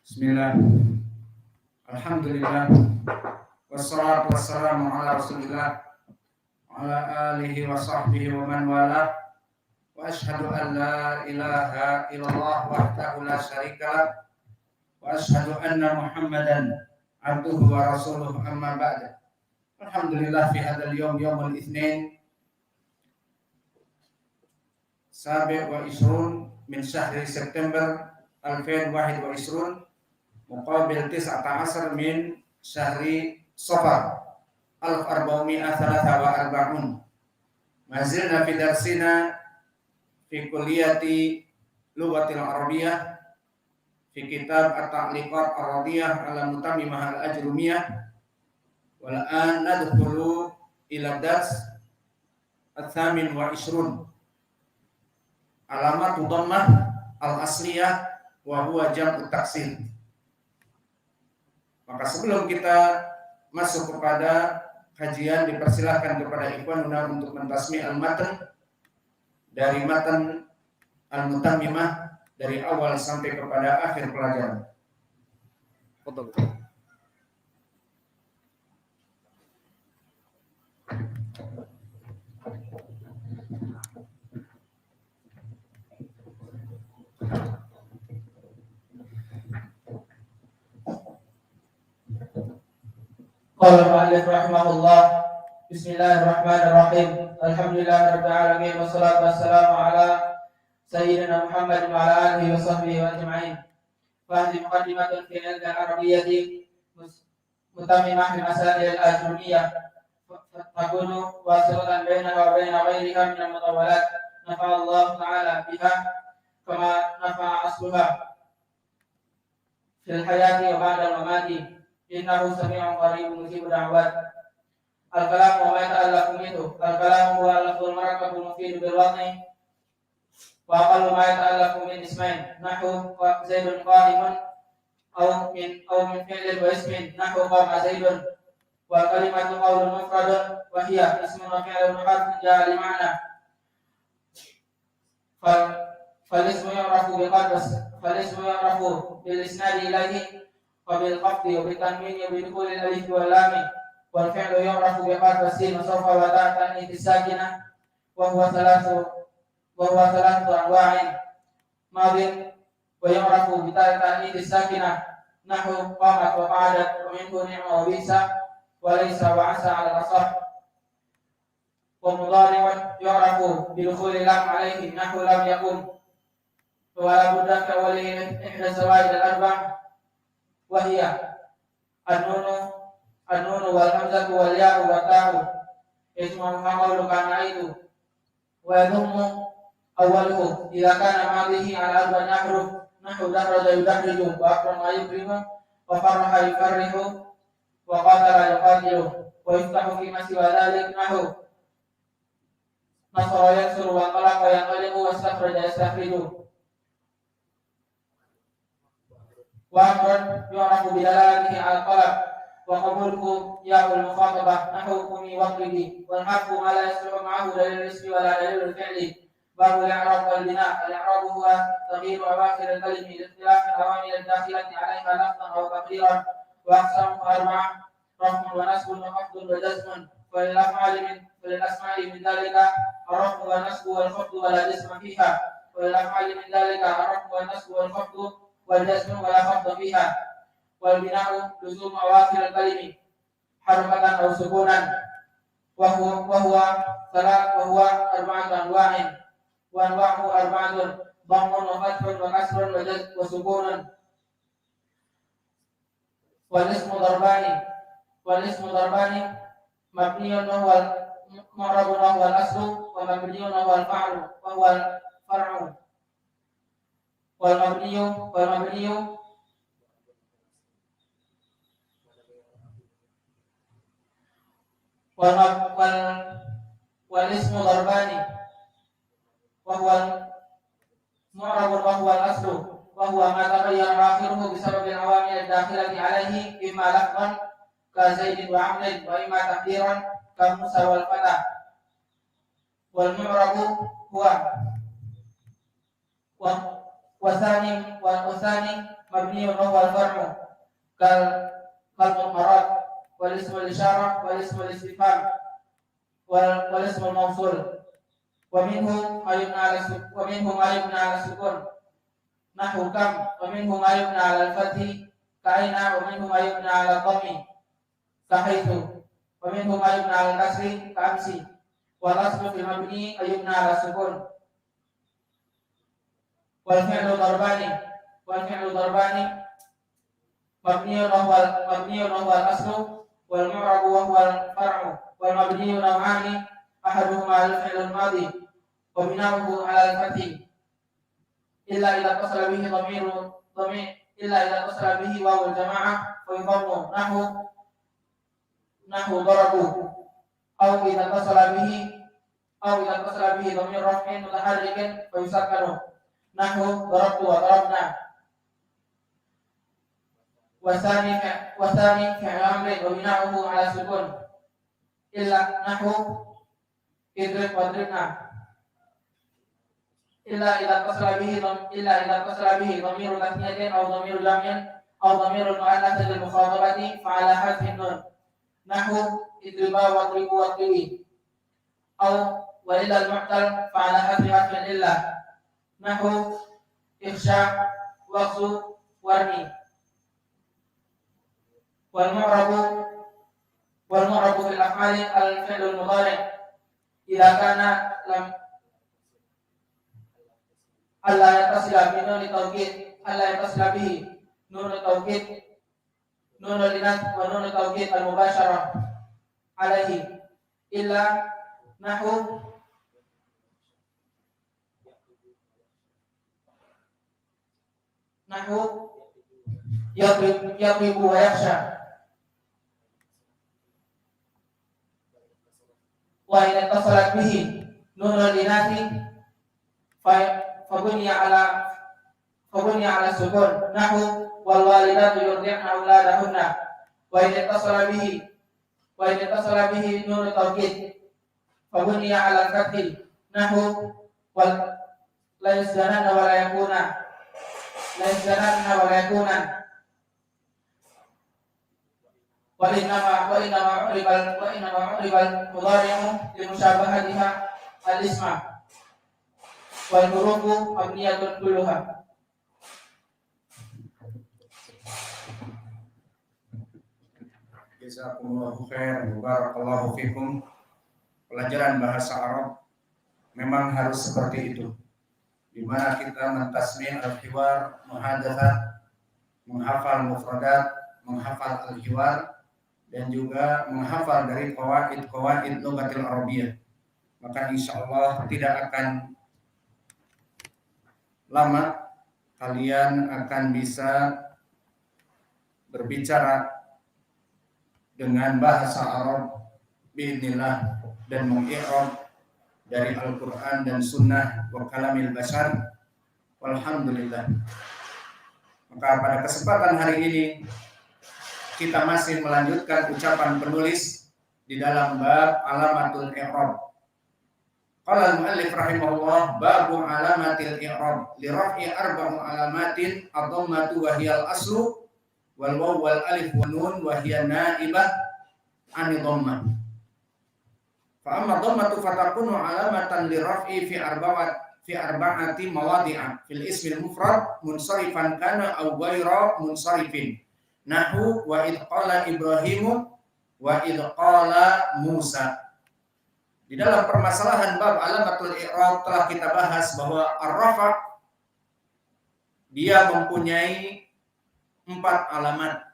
Bismillah. Alhamdulillah. Wassalatu wassalamu ala Rasulillah wa ala alihi wa sahbihi wa man wala. Wa ashhadu an la ilaha illallah wahdahu la syarika lah. Wa ashhadu anna Muhammadan abduhu wa rasuluhu amma ba'du. Alhamdulillah fi hadzal yaumul itsnin sabi' wa isrun min syahri September 2021 muqabil 19 min syahri Safar 1443. Mazilna fi darsina fi kulliyati lughatil arabiyyah fi kitab at-ta'liqat ar-radiyah ala mutammimah al-ajrumiyah. Wal an nadkhulu ila dars at-thamin wa isrun alamat dhammah al-asliyah wa huwa jam'u taksir. Maka sebelum kita masuk kepada kajian, dipersilahkan kepada ikhwanuna untuk mentasmi al-matan dari matan al-mutammimah dari awal sampai kepada akhir pelajaran. Betul. Qala al-mu'allif rahimahullah. Bismillahirrahmanirrahim. Alhamdulillahirabbil alamin wassalatu wassalamu ala sayyidina Muhammad wa ala alihi wa sahbihi wa ajma'in. Fa hadhihi muqaddimatun fi al-ilm al-arabiyyah mutammimah li masail al-ajrumiyyah. Takunu wasilatan bainaha wa bain ghayriha min al-mutawalat. Nafa'a Allah ta'ala biha kama nafa'a asluha fil hayati wa ba'da al-mamati. Innahu sami'un qaribun mujibud da'wat. Al-kalam wa ma yata'allaqu minhu. Al-kalam huwa al-lafzul murakkabul mufid bil wad'i wa aqallu ma yata'allaqu min ismain nahwu zaidun qa'imun aw min fi'lin wa ismin nahwu qama zaidun. Wa kalimatu qawlun mufradun wa hiya ismun wa fi'lun harfun ja'a li ma'na. Fal-ismu yu'rafu bil isnadi ilayhi وبالخفض وبالتنوين وبدخول الالف واللام والفعل يعرف بحرف السين وسوف وتاء التأنيث الساكنة وهو ثلاث أنواع ماض ويعرف بتاء التأنيث الساكنة نحو قامت وقعدت ومنه نعم وبئس وليس وعسى على الأصح ومضارع يعرف بدخول اللام عليه نحو لم يكن ولا بد كأوله من إحدى الزوائد الأربع وهي النون والهمزة والياء والتاء اسمهما قول كان عيد ويضم أوله إذا كان ماضيه على أربع أحرف نحو دحرج يدحرج وأكرم يكرم وفرح يفرح وقاتل يقاتل ويفتح فيما سوى ذلك نحو نصر ينصر وانطلق ينطلق واستخرج يستخرج. وأمر يعرف بدلالته على الطلب وقبوله ياء المخاطبة نحو قومي واقلبي. والحرف ما لا يصلح معه دليل الاسم ولا دليل الفعل. باب الإعراب والبناء. الإعراب هو تغيير أواخر الكلم لاختلاف العوامل الداخلة عليها لفظا أو تقديرا. وأقسامها أربعة: رفع ونسب وخفض وجزم. وللأسماء من ذلك الرفع والنسب والخفض ولا جسم فيها. وللأفعال من ذلك الرفع والنسب والخفض والجزم ولا خفض فيها. والبناء لزوم أواخر الكلم حركة أو سكونا وهو أربعة أنواع. وأنواعه أربعة: ضم وفتح وكسر وسكون. والاسم ضربان مبني وهو المعرب وهو الأصل ومبني وهو الفعل وهو الفرع. والاسم ضربان وهو المعرب وهو الأصل وهو ما تغير آخره بسبب العوامل الداخلة عليه إما لفظا كزيد وعمر وإما تقديرا كموسى والفتى. والمعرب هو والثاني مبني وهو الفرع كالمضمرات والاسم الإشارة والاسم الاستفهام والاسم الموصول ومنه ما يبنى على السكون نحو كم ومنه ما يبنى على الفتح كأين ومنه ما يبنى على الضم كحيث ومنه ما يبنى على الكسر كأمس والأصل في المبني أن يبنى على السكون والفعل ضربان مبني وهو الأصل والمعرب وهو الفرع والمبني نوعان أحدهما الفعل الماضي وبناؤه على الفتح إلا إذا اتصل به واو الجماعة ويضم نحو ضربوا أو إذا اتصل به ضمير رفع متحرك فيسكن نحو ضربت وضربنا والثاني فعل أمر وبناؤه على السكون إلا نحو اضرب واضربنا إلا إذا اتصل به ضمير تثنية أو ضمير جمع أو ضمير المؤنث للمخاطبة فعلى حذف النون نحو اضربا واضربوا واضربي أو وإلا المعتل فعلى حذف إلا نحو إخشاء واغزو وارمي والمعرب في الأفعال الفعل المضارع إذا كان ألا يتصل به نون التوكيد نون الإناث ونون التوكيد المباشرة عليه إلا نحو يضرب ويخشى وإن اتصلت به نون الإناث فبني على السكون نحو والوالدات يرضعن أولادهن وإن اتصل به نون التوكيد فبني على الفتح نحو لا يسجنن ولا يكونن وإنما عرب المضارع لمشابهتها الاسم والحروف مبنية كلها. Jazakumullahu khair, barakallahu fikum. Pelajaran bahasa Arab memang harus seperti itu, di mana kita mentasmin al-hiwar, muhadatsah, menghafal mufradat, menghafal al-hiwar, dan juga menghafal dari qawaid lughatil arabiyyah. Maka insyaallah tidak akan lama kalian akan bisa berbicara dengan bahasa Arab biidznillah dan mengi'rab dari Al-Quran dan Sunnah wa kalamil bashar. Walhamdulillah. Maka pada kesempatan hari ini kita masih melanjutkan ucapan penulis di dalam bab alamatul i'rab. Qala al-muallif rahimahullah babu alamatil i'rab li raf'i arba'u alamatin ad-dhammatu wa hiya al-aslu wal waw wal alif wan nun wa hiya naibah an dhammah. Fa amma dhammatu fatakunu alamatan li raf'i fi arba'ati mawadi'a fil ismi al-mufrad munsarifan kana aw ghayra munsarifin. Nahu wa id qala Ibrahimu wa id qala Musa. Di dalam permasalahan bab alamatul i'rab telah kita bahas bahwa ar-rafa' dia mempunyai 4 alamat.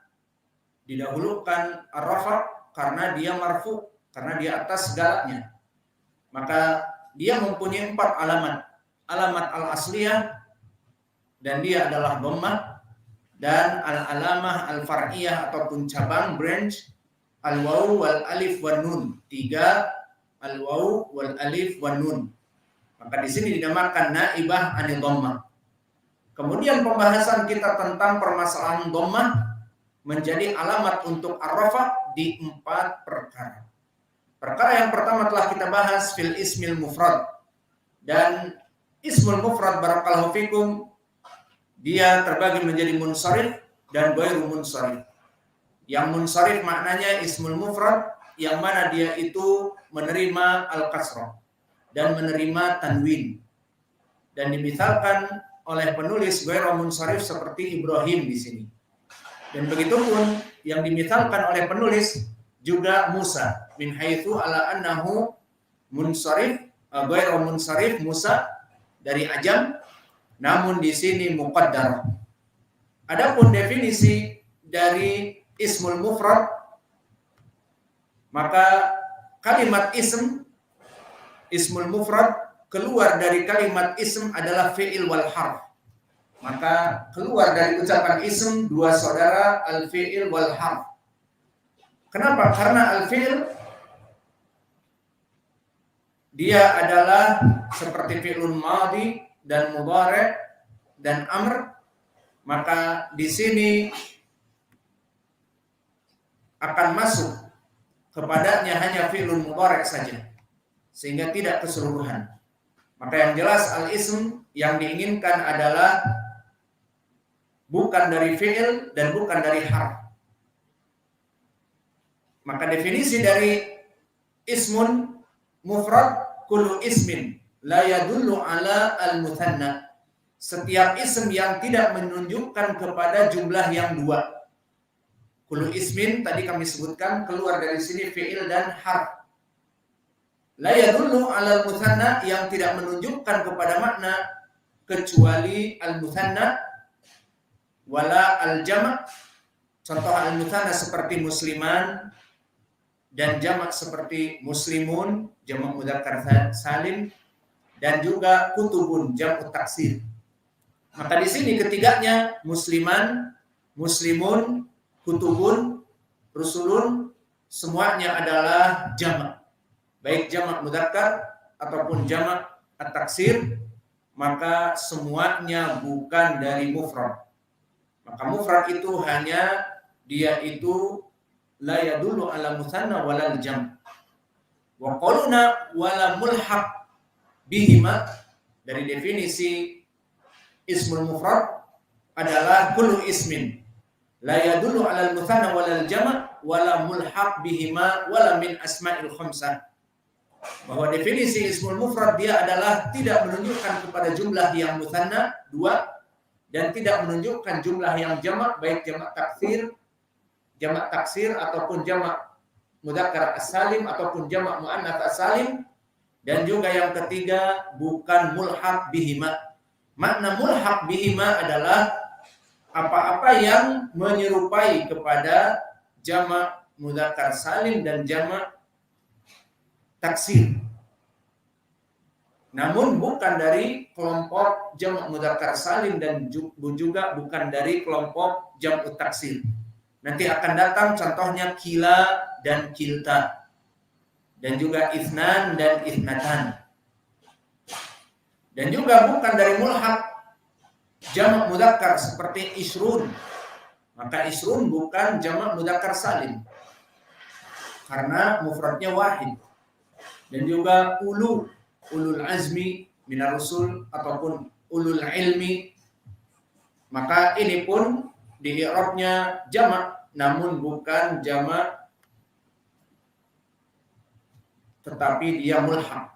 Didahulukan ar-rafa' karena dia marfu, karena dia atas segalanya. Maka dia mempunyai 4 alamat. Alamat al-asliyah dan dia adalah dhammah, dan al-alamah al-far'iyah ataupun cabang branch al-waw wal alif wan nun. 3 al-waw wal alif wan nun. Maka di sini dinamakan naibah anil dhammah. Kemudian pembahasan kita tentang permasalahan dhammah menjadi alamat untuk ar-rafa' di 4 perkara. Perkara yang pertama telah kita bahas fil ismil mufrad. Dan ismul mufrad barakallahu fikum dia terbagi menjadi munsharif dan ghairu munsharif. Yang munsharif maknanya ismul mufrad yang mana dia itu menerima al-kasrah dan menerima tanwin. Dan dimisalkan oleh penulis ghairu munsharif seperti Ibrahim di sini. Dan begitu pun yang dimisalkan oleh penulis juga Musa min haitsu ala annahu munsharif ghairu munsharif Musa dari ajam, namun di sini muqaddar. Adapun definisi dari ismul mufrad, maka kalimat ismul mufrad keluar dari kalimat ism adalah fi'il wal harf. Maka keluar dari ucapan ism dua saudara al-fi'il wal harf. Kenapa? Karena al-fi'il dia adalah seperti fi'lun madhi dan mudhari' dan amr, maka di sini akan masuk kepadanya hanya fi'lun mudhari' saja, sehingga tidak keseluruhan. Maka yang jelas al-ism yang diinginkan adalah bukan dari fi'il dan bukan dari harf. Maka definisi dari ismun mufrad kullu ismin la yadullu ala al-muthanna. Setiap ism yang tidak menunjukkan kepada jumlah yang dua. Kullu ismin tadi kami sebutkan keluar dari sini fi'il dan harf. La yadullu ala al-muthanna yang tidak menunjukkan kepada makna kecuali al-muthanna wala al-jama'. Contoh al-muthanna seperti musliman dan jamak seperti muslimun, jamak mudzakkar salim, dan juga kutubun, jamak taksir. Maka di sini ketiganya musliman, muslimun, kutubun, rusulun semuanya adalah jamak. Baik jamak mudzakkar ataupun jamak at-taksir, maka semuanya bukan dari mufrad. Maka mufrad itu hanya dia itu la yadullu ala mutsanna wala jam'. Wa qawluna wala mulhaq bihima, dari definisi ismul mufrad adalah kullu ismin la yadullu ala mutsanna wala jam' wala mulhaq bihima wala min asma'il khamsah. Bahwa definisi ismul mufrad dia adalah tidak menunjukkan kepada jumlah yang mutsanna dua dan tidak menunjukkan jumlah yang jamak, baik jamak taksir ataupun jamak mudzakkar as-salim ataupun jamak muannats as-salim, dan juga yang ketiga bukan mulhaq bihima. Makna mulhaq bihima adalah apa-apa yang menyerupai kepada jamak mudzakkar salim dan jamak taksir, namun bukan dari kelompok jamak mudzakkar salim dan juga bukan dari kelompok jamak taksir. Nanti akan datang contohnya kila dan kilta, dan juga ithnan dan ithnatan, dan juga bukan dari mulhaq jamak mudzakkar seperti isrun. Maka isrun bukan jamak mudzakkar salim karena mufradnya wahid. Dan juga ulul azmi minar rusul ataupun ulul ilmi, maka ini pun di i'rabnya jamak namun bukan jamak tetapi dia mulhaq.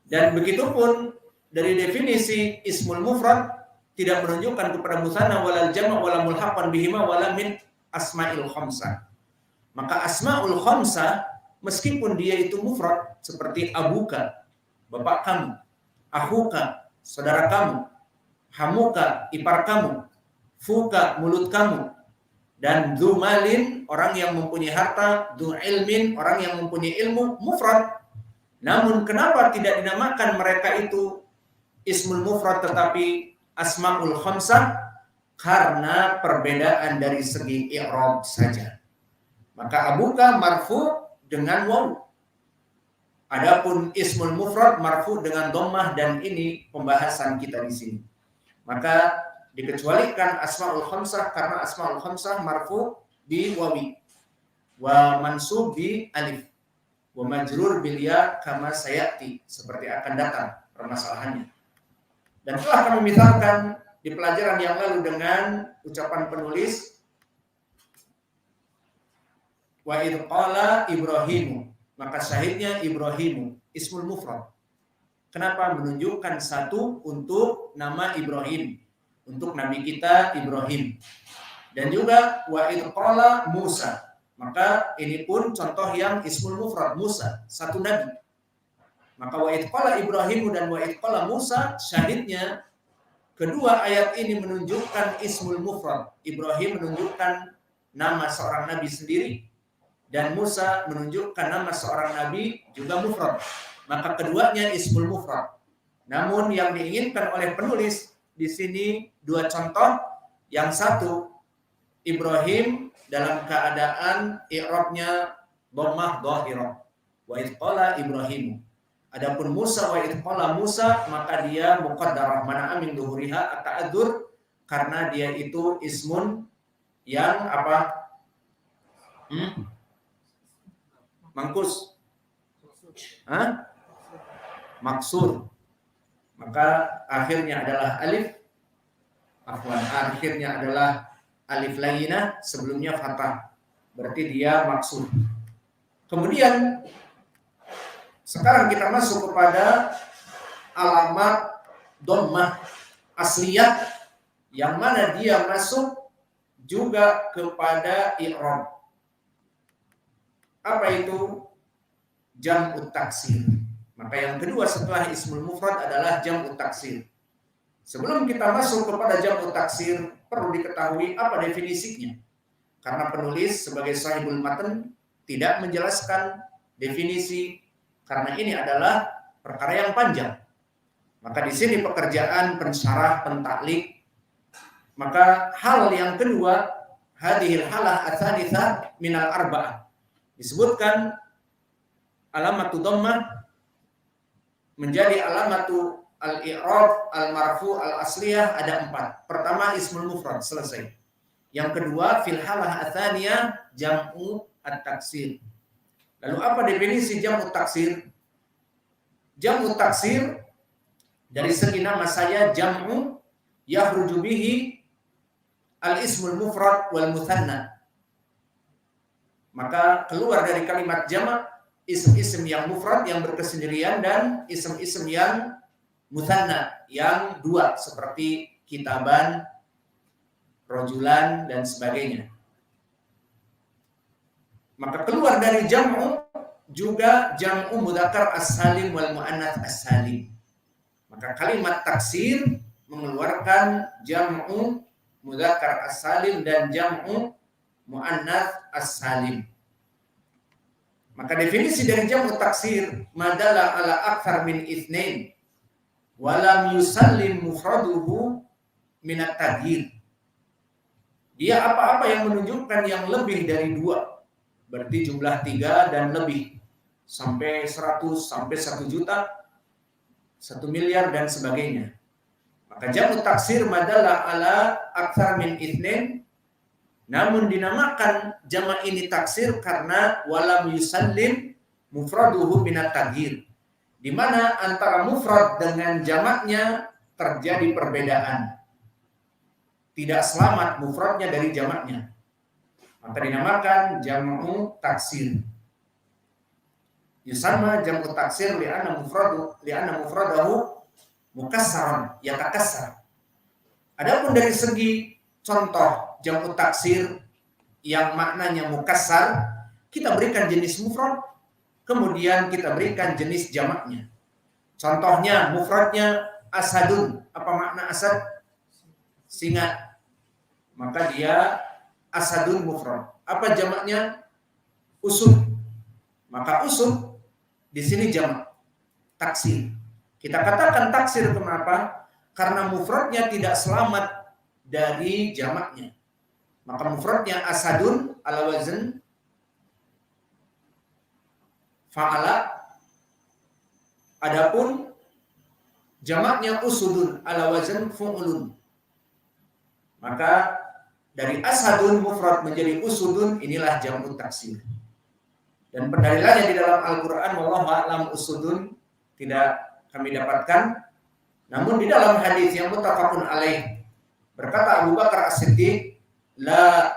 Dan begitu pun dari definisi ismul mufrad tidak menunjukkan kepada musanna wala jamak wala mulhaqan bihima wala min asma'il khamsah. Maka asma'ul khamsah meskipun dia itu mufrad seperti abuka, bapak kamu, akhuka, saudara kamu, hamuka, ipar kamu, fuka, mulut kamu, dan dzu malin, orang yang mempunyai harta, dzu ilmin, orang yang mempunyai ilmu, mufrad. Namun kenapa tidak dinamakan mereka itu ismul mufrad tetapi asmaul khamsah? Karena perbedaan dari segi i'rab saja. Maka abuka marfu dengan waw. Adapun ismul mufrad marfu dengan dhammah, dan ini pembahasan kita di sini. Maka dikecualikan asmaul khamsah karena asmaul khamsah marfu bi wawi wa mansub bi alif wa majrur bil ya kama sayati, seperti akan datang permasalahannya. Dan telah kami misalkan di pelajaran yang lalu dengan ucapan penulis wa idh qala Ibrahimu, maka syahidnya Ibrahimu ismul mufrad. Kenapa menunjukkan satu untuk nama Ibrahim, untuk nabi kita Ibrahim. Dan juga wa idh qala Musa, maka ini pun contoh yang ismul mufrad, Musa, satu nabi. Maka wa idh qala Ibrahimu dan wa idh qala Musa, syahidnya kedua ayat ini menunjukkan ismul mufrad. Ibrahim menunjukkan nama seorang nabi sendiri dan Musa menunjukkan nama seorang nabi juga mufrad. Maka keduanya ismul mufrad. Namun yang diinginkan oleh penulis di sini dua contoh. Yang satu, Ibrahim dalam keadaan i'rabnya dhammah dhahirah. Wa idh qala Ibrahimu. Adapun Musa wa idh qala Musa, maka dia muqaddarah mana'a min dhuhuriha at-ta'adzur, karena dia itu ismun yang apa? Mangkus. Maksur. Maka akhirnya adalah alif. Akhirnya adalah alif layyinah, sebelumnya fathah. Berarti dia maksur. Kemudian sekarang kita masuk kepada alamat dhammah asliyah yang mana dia masuk juga kepada i'rab. Apa itu? Jam'ut taksir. Maka yang kedua setelah ismul mufrad adalah jam'ut taksir. Sebelum kita masuk kepada jam'ut taksir, perlu diketahui apa definisinya. Karena penulis sebagai sahibul matan tidak menjelaskan definisi, karena ini adalah perkara yang panjang. Maka di sini pekerjaan pensyarah, pentaklik. Maka hal yang kedua, hadhil halah ats-tsalitsah minal arba'ah. Disebutkan alamatu dhammah menjadi alamatu al-i'rab, al-marfu, al-asliyah ada 4. Pertama ismul mufrad, selesai. Yang kedua fil halah ats-tsaniyah jam'u at-taksir. Lalu apa definisi jam'ut taksir? Jam'ut taksir dari segi nama saya jam'u yahruju bihi al-ismul mufrad wal mutsanna. Maka keluar dari kalimat jama' isim-isim yang mufrad yang berkesendirian dan isim-isim yang mutsanna yang dua seperti kitaban, rojulan dan sebagainya. Maka keluar dari jam'u juga jam'u mudzakkar as-salim wal muannats as-salim. Maka kalimat taksir mengeluarkan jam'u mudzakkar as-salim dan jam'u muannats as-salim. Maka definisi dari jam'u taksir madalla ala aktsar min itsnain wa lam yusallim mufraduhu min at-taghyir. Dia apa-apa yang menunjukkan yang lebih dari 2. Berarti jumlah 3 dan lebih, sampai 100, sampai 1 juta, 1 miliar dan sebagainya. Maka jam'ut taksir madalla ala aktsar min itsnain, namun dinamakan jama' ini taksir karena walam yusallim mufraduhu minat taghyir, di mana antara mufrad dengan jamaknya terjadi perbedaan. Tidak selamat mufradnya dari jamaknya. Maka dinamakan jam'u taksir. Yusamma jam'u taksir li'anna mufradahu mukassaran, yatakassar. Adapun dari segi contoh jam'u taksir yang maknanya mukassar, kita berikan jenis mufrad, kemudian kita berikan jenis jamaknya. Contohnya mufradnya asadun. Apa makna asad? Singa. Maka dia asadun mufrad. Apa jamaknya? Usud. Maka usud di sini jamak taksir. Kita katakan taksir kenapa? Karena mufradnya tidak selamat dari jamaknya. Maka mufradnya asadun ala wazn fa'ala. Adapun jamaknya usudun ala wazn fu'ulun. Maka dari asadun mufrad menjadi usudun, inilah jam'ut taksir. Dan pendalilannya di dalam Al-Qur'an wallahu a'lam usudun tidak kami dapatkan. Namun di dalam hadis yang muttafaqun alaih Berkata Abu Bakar As-Siddiq, la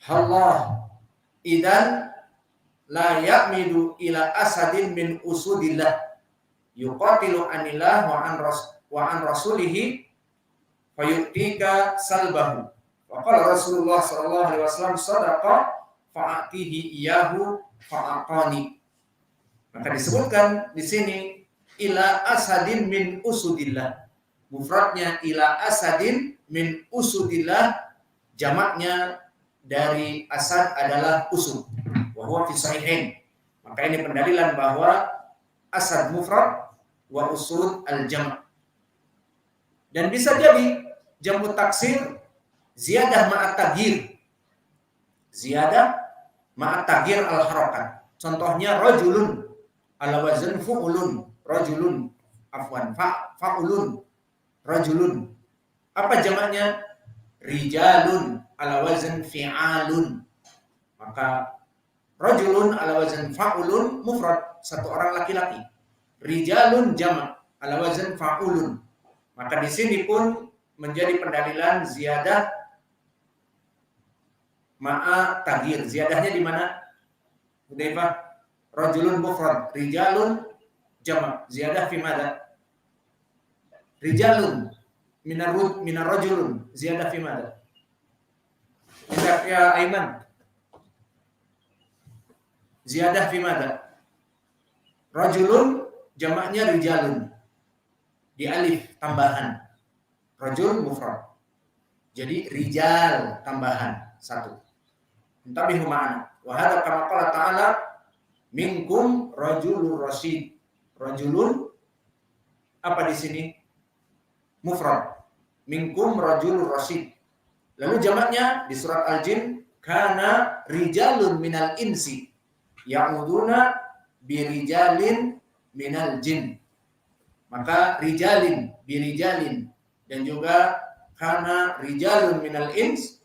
hallah idan la ya'midu ila asadin min usudillah yuqatilu anillah wa an rasulihi fayu'tika salbahu. Wa qala Rasulullah sallallahu alaihi wasallam sadaqa fa'atihi iyahu fa'aqani. Maka disebutkan di sini ila asadin min usudillah. Mufradnya ila asadin min usudillah, jamaknya dari asad adalah usud. Wa huwa fi sahihain. Maka ini pendalilan bahwa asad mufrad wa usud al-jam'. Dan bisa jadi jamu taksir ziyadah ma'at taghyir. Ziyadah ma'at taghyir al-harakat. Contohnya rajulun ala wazn fu'ulun, rajulun afwan fa'ulun, rajulun. Apa jamaknya? Rijalun ala wazn fi'alun. Maka rajulun ala wazn fa'ulun mufrad, satu orang laki-laki. Rijalun jamak ala wazn fa'ulun. Maka di sini pun menjadi pendalilan ziyadah ma'a taghyir. Ziyadahnya di mana? Hudzaifah, rajulun mufrad, rijalun jamak. Ziyadah fi madza? Rijalun minar rajulun. Ziyadah fi madza? Ya Aiman. Ziyadah fi madza? Rajulun jamaknya rijalun. Di alif tambahan. Rajul mufrad. Jadi rijal tambahan satu. Intabihu ma'ana. Wa hadza kama qala ta'ala minkum rajulur rasyid. Rajulun apa di sini? Mufrad. Minkum rajulur rasyid. Lalu jamaknya di surat Al-Jin, kana rijalun minal insi ya'uduna birijalin minal jin. Maka rijalin birijalin, dan juga kana rijalun minal ins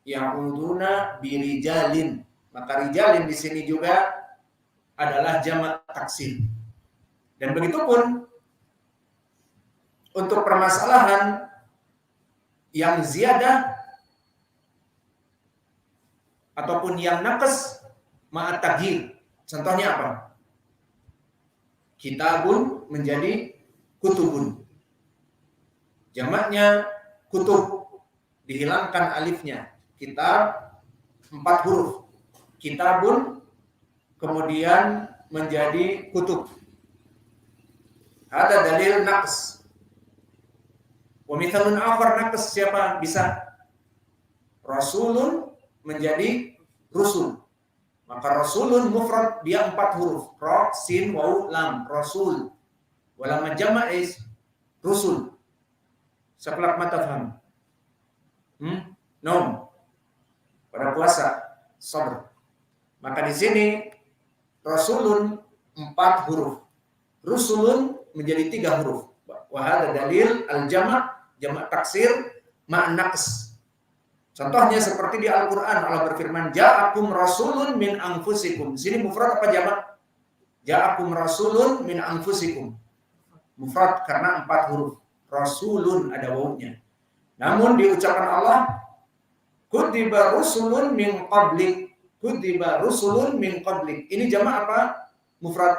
ya'uduna birijalin. Maka rijalin di sini juga adalah jamak taksir. Dan begitu pun untuk permasalahan yang ziyadah ataupun yang naqas ma'at taghyir. Contohnya apa? Kitabun menjadi kutubun. Jamaknya kutub, dihilangkan alifnya. Kitab 4 huruf. Kitabun kemudian menjadi kutub. Ada dalil naqs. Wa mithalun akhar naqs siapa? Bisa rasulun menjadi rusul. Maka rasulun mufrad dia 4 huruf. Ra, sin, waw, lam. Rasul. Walam jama' is rusul. Saklak mata faham. Nom. Pada puasa sabr. Maka di sini rasulun 4 huruf. Rusulun menjadi 3 huruf. Wa hadza dalil al-jama', jamak taksir ma'an naqs. Contohnya seperti di Al-Qur'an, Allah berfirman, ja'akum rasulun min anfusikum. Sini mufrad apa jamak? Ja'akum rasulun min anfusikum. Mufrad karena 4 huruf. Rasulun ada wawunya. Namun di ucapan Allah, kutiba rusulun min qablik. Kutiba rusulun min qablik. Ini jamak apa? Mufrad.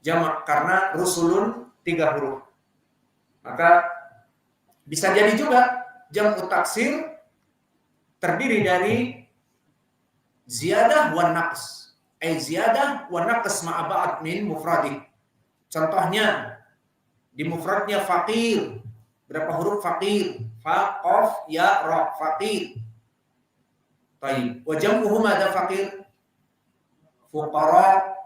Jamak karena rusulun 3 huruf. Maka bisa jadi juga jamu taksir terdiri dari ziyadah wa naqs. Ziyadah wa naqs ma'a ba'd min mufradi. Contohnya di mufradnya faqir. Berapa huruf faqir? Fa, qaf, ya, ra, faqir. Baik. Wa jam'uhum ada faqir, fuqara.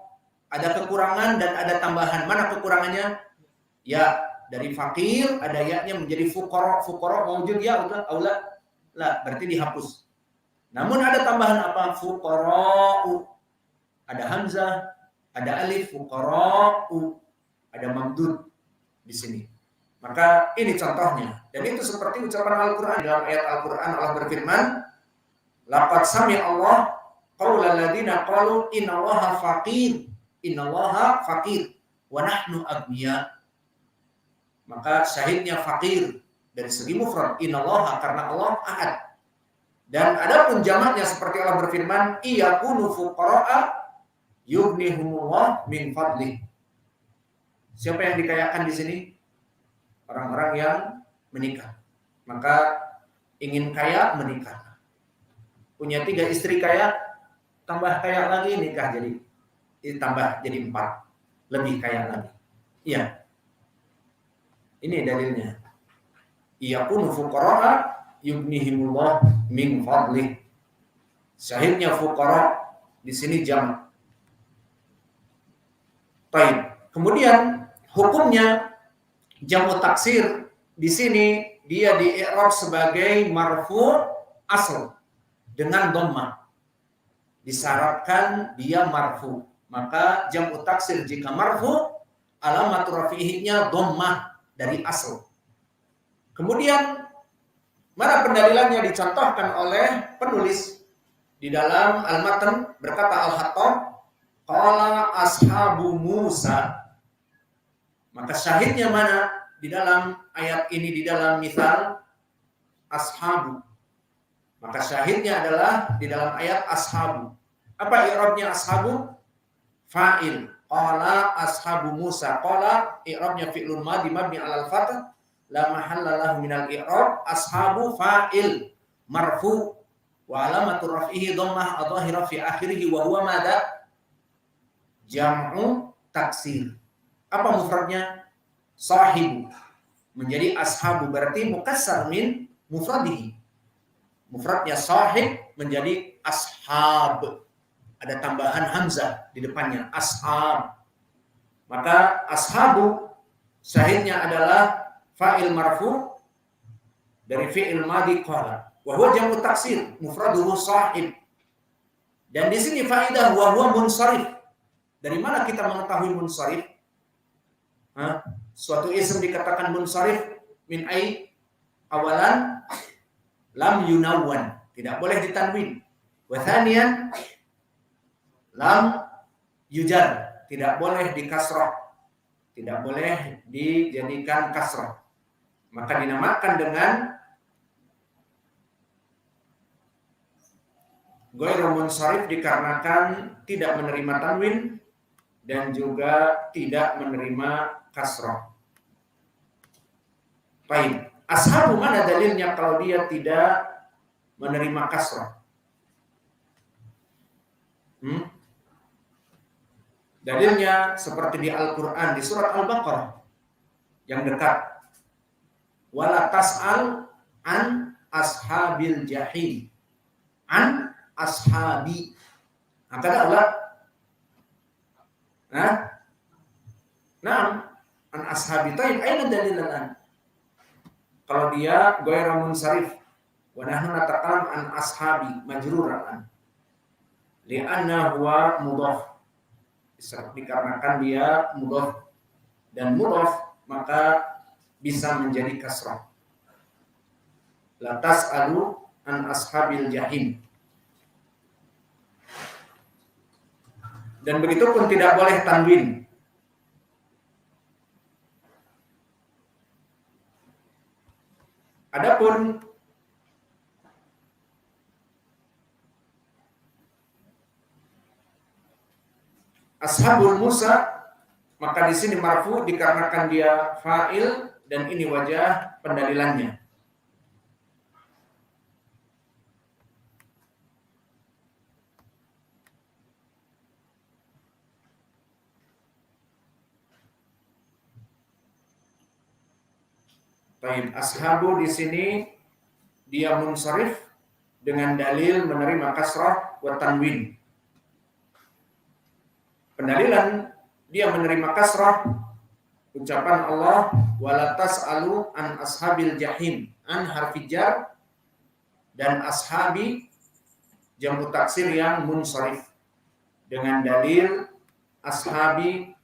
Ada kekurangan dan ada tambahan. Mana kekurangannya? Ya, dari fakir ada ya-nya menjadi fuqara. Fuqara mawjud ya aula? La, berarti dihapus. Namun ada tambahan apa? Fuqara'u. Ada hamzah, ada alif, fuqara'u. Ada mamdud di sini. Maka ini contohnya. Dan itu seperti ucapan Al-Qur'an. Dalam ayat Al-Qur'an Allah berfirman, laqad sami'a Allah qaulal ladzina qalu innallaha faqir. Innallaha faqir wa nahnu aghniya. Maka syahidnya fakir. dari segi mufrad, innallaha, karena Allah ahad. Dan adapun jamaknya seperti Allah berfirman, iyakunu fuqara'a yughnihumullah min fadlih. Siapa yang dikayakan di sini? Orang-orang yang menikah. Maka ingin kaya, menikah. Punya 3 istri kaya, tambah kaya lagi, nikah jadi tambah jadi 4, lebih kaya lagi. Iya. Ini dalilnya. Iyakunu fuqara'a yughnihimullah min fadlih. Syahidnya fuqara di sini jamak. Baik. Kemudian hukumnya jamu taksir di sini dia di-i'rab sebagai marfu' asl dengan dhammah. Disyaratkan dia marfu. Maka jamu taksir jika marfu, alamat rafi'ihnya dhammah dari asl. Kemudian mana pendalilannya dicontohkan oleh penulis di dalam al-matan, berkata Al-Hattab, qala ashabu Musa. Maka syahidnya mana di dalam ayat ini, di dalam misal ashabu. Maka syahidnya adalah di dalam ayat ashabu. Apa i'rabnya ashabu? Fa'il. Qala ashabu Musa. Qala i'rabnya fi'lun madhi mabni 'alal fath la mahalla lahu minal i'rab. Ashabu fa'il marfu wa alamatu raf'ihi dhammah adh-dhahira fi akhirih wa huwa madza? Jam'u taksir. Apa mufradnya? Sahibu. Menjadi ashabu berarti mukassar min mufradihi. Mufradnya sahib menjadi ashab. Ada tambahan hamzah di depannya, ashab. Maka ashabu syahidnya adalah fa'il marfu dari fi'il madhi qala. Wa huwa jamu taksir, mufraduhu sahib. Dan di sini faidah wa huwa munsharif. Dari mana kita mengetahui munsharif? Suatu isim dikatakan munsharif min ai awalan lam yunawwan, tidak boleh ditanwin. Wa thaniyan lam yujar, tidak boleh dikasrah, tidak boleh dijadikan kasrah. Maka dinamakan dengan ghairu munsharif dikarenakan tidak menerima tanwin dan juga tidak menerima kasrah. Baik, ashabu mana dalilnya kalau dia tidak menerima kasrah? Dalilnya seperti di Al-Quran, di surat Al-Baqarah yang dekat. Wala tas'al an ashabil jahim. An ashabi. Angkat Allah. Nah, an ashabi. Taib, aina dalilan? Kalau dia ghairu munsharif, wa nahnu nataqalam an ashabi majruran. Li'anna huwa mudhaf. Dikarenakan dia mudhaf, dan mudhaf maka bisa menjadi kasrah. La tas'alu an ashabil jahim. Dan begitu pun tidak boleh tanwin. Adapun ashabul Musa, maka di sini marfu dikarenakan dia fa'il dan ini wajah pendalilannya. Baik, ashabu di sini dia munsharif dengan dalil menerima kasrah wa tanwin. Pendalilan dia menerima kasrah ucapan Allah wala tas'alu an ashabil jahim, an harfi jar dan ashabi jamu taksir yang munsharif dengan dalil ashabi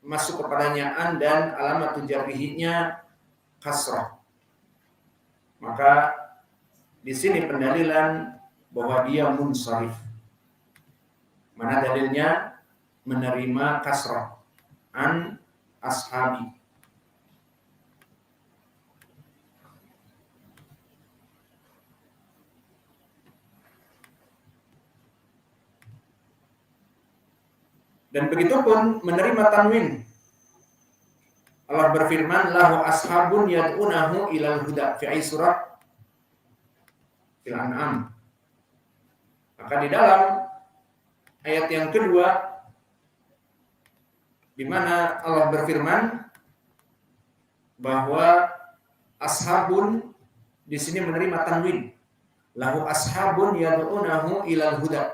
masuk kepadanya an dan alamat jarihnya kasrah. Maka di sini pendalilan bahwa dia munsharif. Mana dalilnya? Menerima kasrah an ashabi. Dan begitu pun menerima tanwin. Allah berfirman, lahu ashabun yad'unahu ilal huda fi surah Al-An'am. Maka di dalam ayat yang kedua di mana Allah berfirman bahwa ashabun di sini menerima tanwin. Lahu ashabun yad'unahu ilal huda.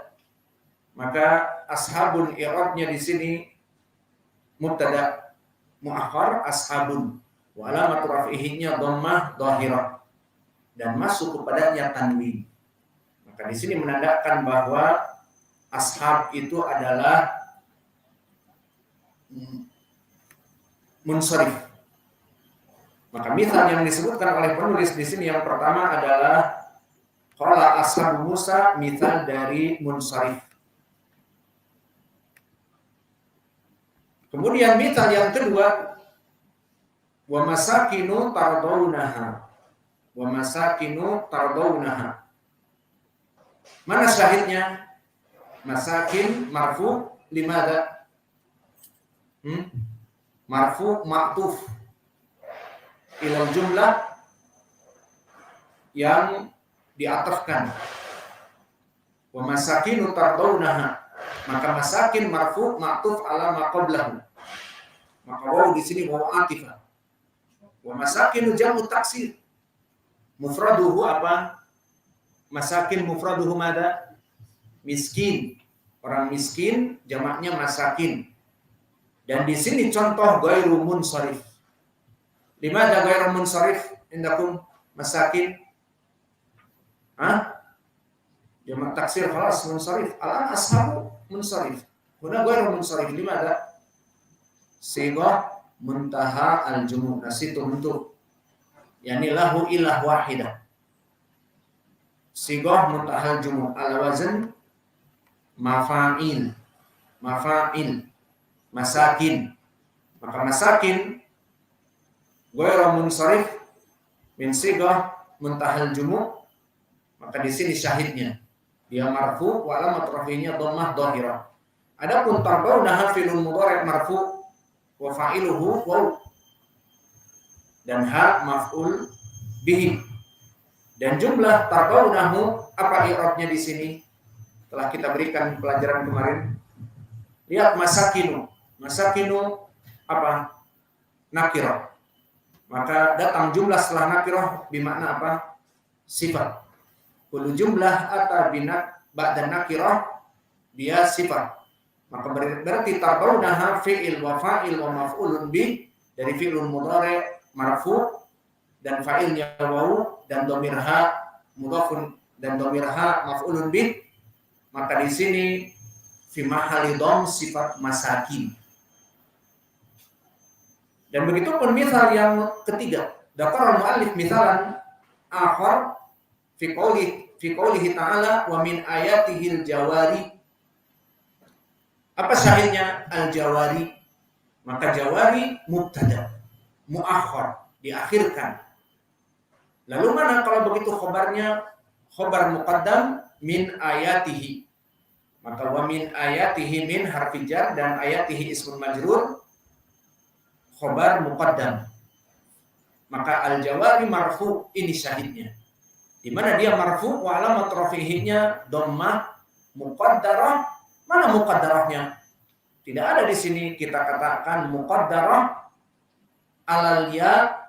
Maka ashabun i'rabnya di sini mubtada muakhar ashabun wa alamatu raf'ihinya dhammah dhahirah dan masuk kepadanya tanwin. Maka di sini menandakan bahwa ashab itu adalah munsharif. Maka misal yang disebutkan oleh penulis di sini yang pertama adalah qala ashabu Musa, misal dari munsharif. Kemudian misal yang kedua, wa masakinu tardawunaha. Wa masakinu tardawunaha. Mana syahidnya? Masakin marfu limada? Marfu ma'tuf ilal jumlah yang diatafkan. Wa masakinu tardawunaha. Maka masakin marfu ma'tuf ala ma qablahu. Maka waw di sini waw atifah. Wa masakin jamu taksir. Mufraduhu apa? Masakin mufraduhu mada? Miskin. Orang miskin jamaknya masakin. Dan di sini contoh ghairu munsharif. Di mana ghairu munsharif indakum masakin? Jamak taksir khalas munsharif. Al-an ashabu munsharif. Huna ghairu munsharif. Di mana? Sighah muntaha al-jumu'. Nasitu untuk yani lahu ilah wahidah. Sighah muntaha al-jumu' ala wazn mafa'il. Mafa'il. Masakin. Maka masakin ghairu munsharif min sighah muntaha al-jumu'. Maka di sini syahidnya dia marfu wa alamat rafi'nya dhammah dhahirah. Adapun tarbawna fi'lun mudhari' marfu wa fa'iluhu waw dan ha maf'ul bihi. Dan jumlah tarbawnahu apa i'rabnya di sini? Telah kita berikan pelajaran kemarin. Lihat masakinu. Masakinu apa? Nakirah. Maka datang jumlah setelah nakirah bermakna apa? Sifat. Kullu jumlah atau binak ba'da nakirah dia sifat. Maka berarti tarbawnaha fi'il wa fa'il wa maf'ulun bih dari fi'lun mudhari' marfu dan fa'ilnya wawu dan dhamir ha mudhafun dan dhamir ha maf'ulun bih. Maka di sini fi mahalli dham sifat masakin. Dan begitu pun misal yang ketiga, dzakara al-muallif misalan akhar fi qoulihi ta'ala wa min ayatihil jawari. Apa syahidnya al-jawari? Maka jawari mubtada, muakhar, diakhirkan. Lalu mana kalau begitu khobarnya? Khobar muqaddam min ayatihi. Maka wa min ayatihi min harfi jar dan ayatihi ismun majrur, khobar muqaddam. Maka al-jawari marfu, ini syahidnya. Di mana dia marfu wa alamat rafi'inya dhammah muqaddarah. Mana muqaddarahnya? Tidak ada di sini. Kita katakan muqaddarah alal ya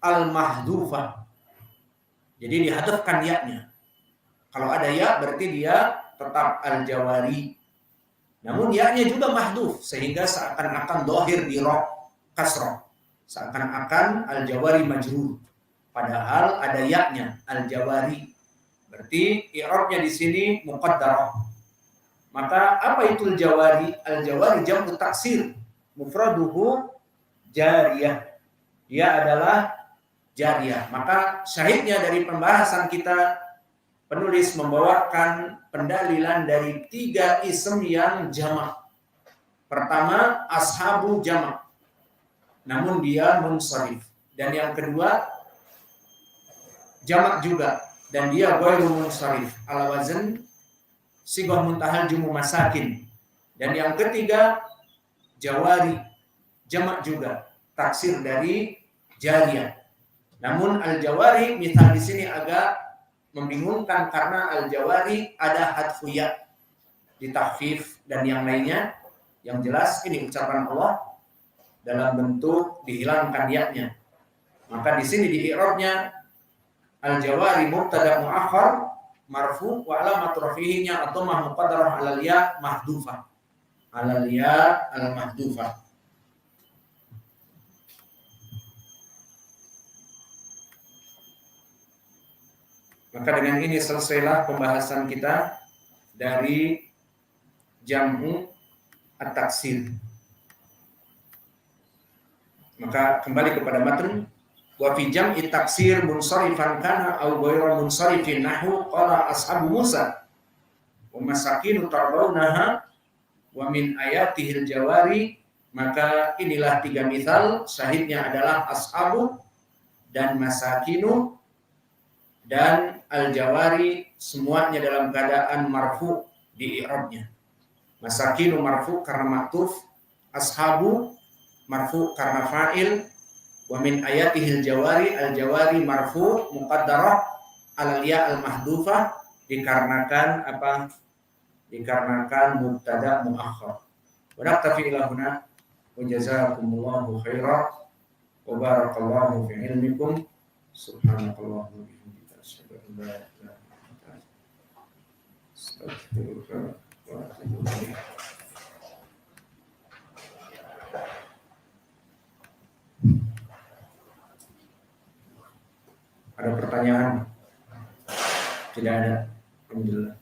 al-mahdhufah. Jadi dihadafkan ya-nya. Kalau ada ya berarti dia tetap al-jawari. Namun ya-nya juga mahdhuf sehingga seakan-akan dhahir di ra kasrah. Seakan-akan al-jawari majrur. Padahal ada ya-nya al-jawari. Berarti i'rabnya di sini muqaddarah. Maka apa itu al-jawari? Al-jawari jamu taksir. Mufraduhu jariyah. Dia adalah jariyah. Maka syahidnya dari pembahasan kita, penulis membawakan pendalilan dari 3 ism yang jamak. Pertama, ashabu jamak. Namun dia munsharif. Dan yang kedua, jamak juga. Dan dia ghairu munsharif. Ala wazn sighah muntahal jumu masakin. Dan yang ketiga jawari, jamak juga, taksir dari jariyah. Namun al-jawari misal di sini agak membingungkan karena al-jawari ada hadfu ya, ditahfif dan yang lainnya. Yang jelas ini ucapan Allah dalam bentuk dihilangkan ya-nya. Maka di sini di i'rabnya al-jawari mubtada muakhar marfu wa alamat rafihinya atau muqaddarah 'alal ya mahdhufah. 'Alal ya al-mahdhufah. Maka dengan ini selesailah pembahasan kita dari jam'u at-taksir. Maka kembali kepada matan, wa fi jam'i taksir munsarifan kana aw ghairu munsarifin nahwu qala ashabu Musa wa masakinu tarbaunaha wa min ayatihil jawari. Maka inilah tiga misal, syahidnya adalah ashabu dan masakinu dan al-jawari, semuanya dalam keadaan marfu di i'rabnya. Masakinu marfu karena maktuf, ashabu marfu karena fa'il, wa min ayatihil jawari, al-jawari marfu muqaddarah 'alal ya al-mahdhufah, dikarenakan apa? Dikarenakan mubtada muakhkhar. Wa naktafi ila huna wa jazakumullahu khairan wa barakallahu fi ilmikum. Subhanallah wa bihamdihi asyhadu an la ilaha illa anta astaghfiruka wa atubu ilaik. Ada pertanyaan? Tidak ada. Alhamdulillah.